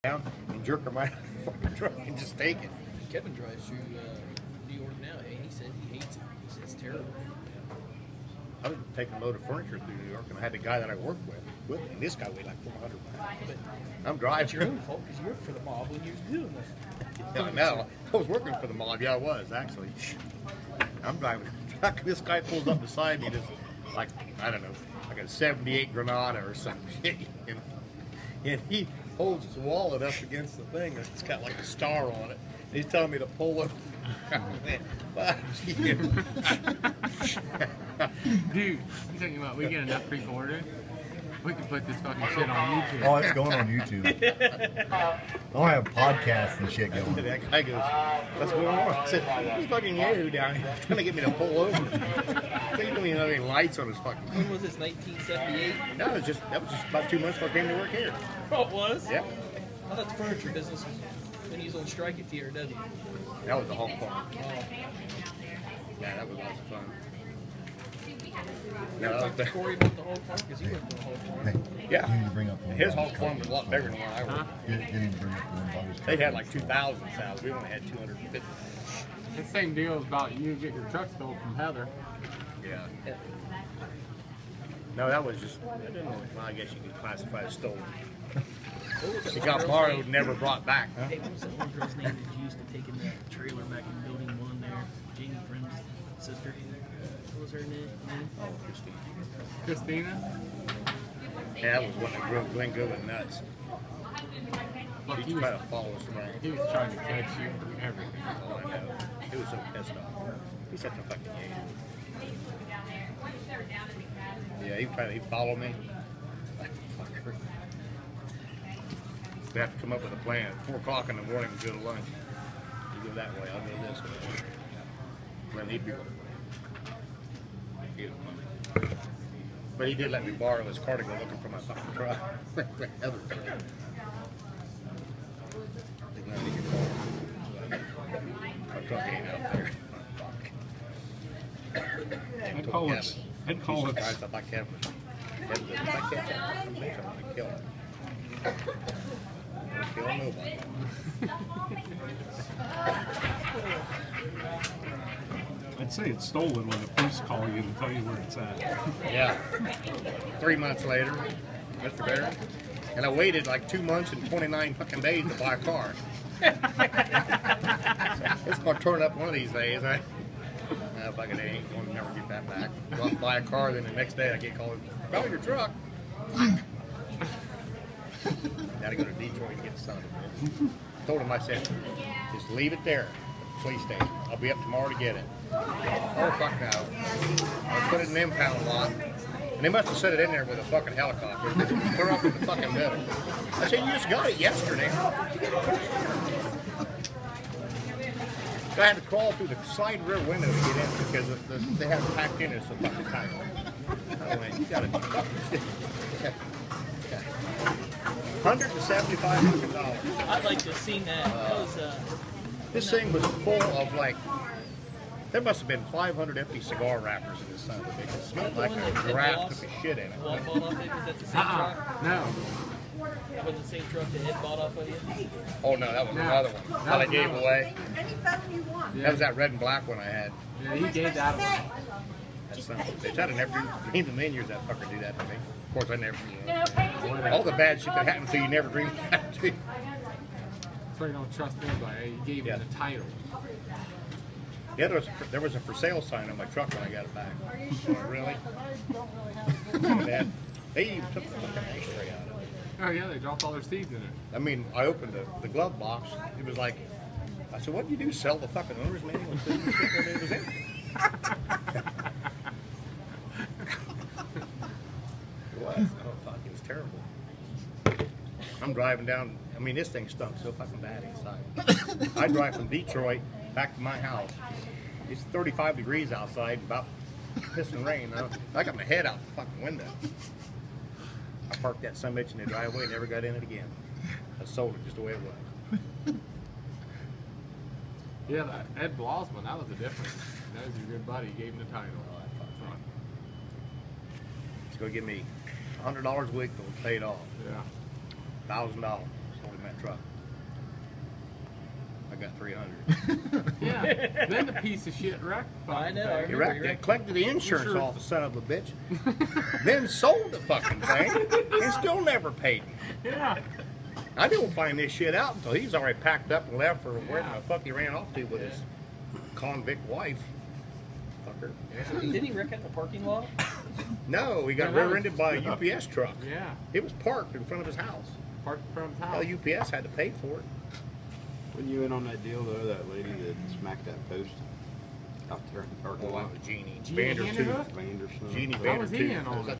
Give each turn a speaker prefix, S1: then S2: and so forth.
S1: down and jerk him right out of the fucking truck and just take it.
S2: Kevin drives through New York now. He said he hates it. He said it's terrible.
S1: I was taking a load of furniture through New York, and I had the guy that I worked with me. And this guy weighed like 400 pounds.
S2: But
S1: I'm driving.
S2: it's your own fault because you worked for the mob when you were doing this.
S1: Yeah, no, I was working for the mob. Yeah, I was actually. I'm driving the truck, and this guy pulls up beside me. This, like, I don't know, like a ¡78 Granada or some shit. And he holds his wallet up against the thing, and it's got like a star on it. And he's telling me to pull it.
S3: Dude, I'm talking about we get enough recorded. We can put this fucking shit on YouTube.
S4: Oh, it's going on YouTube. I have podcasts and shit going.
S1: That guy goes, what's going on? I said, this fucking yahoo down here trying to get me to pull over. He didn't even have any lights on his fucking car.
S2: When was this, 1978?
S1: No, that was just about 2 months before I came to work here.
S2: Oh, it was?
S1: Yep.
S2: I thought the furniture business was when he was on strike at TRW.
S1: That was the Hulk farm. Yeah, that was lots of fun. No, that was
S2: Talk to
S1: bad.
S2: Corey about the whole farm because he worked on the whole farm.
S4: Hey,
S1: Yeah.
S4: you need to bring up the one
S1: His
S4: Bobby's
S1: Hulk farm was a lot bigger than what I worked.
S4: You need to bring up the one Bobby's
S1: They had like 2,000 sows. We only had 250.
S3: The same deal as about you get your truck stolen from Heather.
S1: Yeah.
S2: Yeah.
S1: No, that was just, I didn't know, well, I guess you could classify it as stolen.
S2: What was that
S1: It
S2: one
S1: got
S2: girl's
S1: borrowed,
S2: name?
S1: never brought back. Huh?
S2: Hey, what was that one girl's name that you used to take in that trailer back in Building 1 there? Jamie Friend's sister. What was her name?
S1: Oh, Christine.
S3: Christina?
S1: Yeah, that was what that drove Glenn Goodwin nuts.
S3: Look,
S1: He
S3: he
S1: tried
S3: was,
S1: to follow us around.
S3: he was trying to catch you from everything.
S1: Oh, I know. He was so pissed off. He's such a fucking idiot. Yeah, he'd follow me. Like, fucker. We have to come up with a plan. 4 o'clock in the morning, we go to lunch. You go that way, I'll go this way. Then he'd be. He was funny. But he did let me borrow his car to go looking for my fucking truck. The other truck. My truck ain't out there.
S3: I'd call it. I'd call it.
S1: Surprised if I kept it. If I catch that fucking bitch, I'm gonna kill him. I'm gonna kill nobody.
S5: I'd say it's stolen when the police call you and tell you where it's at.
S1: Yeah. 3 months later, Mr. Barron. And I waited like 2 months and 29 fucking days to buy a car. It's gonna turn up one of these days. Fucking ain't gonna never get that back. Go out and buy a car, then the next day I get called, "About your truck." Gotta go to Detroit and get the son of a bitch. Told him, I said, just leave it there, at the police station. I'll be up tomorrow to get it. Oh, fuck no. I put it in the impound lot. And they must have set it in there with a fucking helicopter. They're up in the fucking middle. I said, you just got it yesterday. So I had to crawl through the side rear window to get in because they have it packed in as a fucking title. I went, you gotta be fucking shit. $175.
S2: I'd like to have seen that. That was,
S1: This thing was full of like, there must have been 500 empty cigar wrappers in this son of a bitch. It smelled like a giraffe took a shit in it.
S2: bought off it. Was that the same truck?
S3: No.
S2: That was the same truck that Ed bought off of you?
S1: Oh no, that was
S3: No.
S1: another one that I gave
S3: another
S1: away.
S6: Any phone you want.
S1: That was that red and black one I had.
S3: Yeah, he gave that one.
S1: That son of a bitch. I'd have never dreamed in a million years that fucker do that to me. Of course, I never. All the bad shit that happened to you never dreamed that to.
S3: That's why you don't trust anybody. He gave
S1: Yeah.
S3: you the title.
S1: Yeah, there was a for sale sign on my truck when I got it back. Oh, really? They even took the fucking ashtray out of it.
S3: Oh yeah, they dropped all their seeds in it.
S1: I mean, I opened the glove box. It was like, I said, what did you do? Sell the fucking owner's manual and shit when it was empty? It was. Oh, fuck. It was terrible. I'm driving down. I mean, this thing stunk so fucking bad inside. I drive from Detroit back to my house. It's 35 degrees outside, about pissing rain. I got my head out the fucking window. I parked that sumbitch in the driveway and never got in it again. I sold it just the way it was.
S3: Yeah, that Ed Blosman, that was the difference. That was your good buddy. He gave him the title. Front.
S1: It's going to give me $100 a week till it's paid off.
S3: Yeah.
S1: $1,000. told him that truck. I got 300.
S3: Yeah. Then the piece of shit wrecked.
S2: I know, I
S3: fucking
S1: He
S2: remember.
S1: wrecked it, collected the insurance
S3: Insurance.
S1: off the son of a bitch, then sold the fucking thing, and still never paid me.
S3: thing. Yeah.
S1: I didn't find this shit out until he's already packed up and left for where the fuck he ran off to with his convict wife. Fucker.
S2: Didn't he wreck it in the parking lot?
S1: No, he got
S3: Yeah, that was-
S1: rear-ended by a UPS truck.
S3: Yeah.
S1: It was parked in front of his house.
S3: Parked from his
S1: Well,
S3: house.
S1: UPS had to pay for it.
S6: When you in on that deal though, that lady that smacked that post out there in the parking
S1: Oh, that
S6: lot,
S1: was Jeannie.
S3: Jeannie
S1: Vandertooth.
S3: Vanderhoof?
S6: Vanderson.
S1: Jeannie
S3: How was he
S1: Vandertooth.
S3: in on
S1: It was
S3: it?
S1: at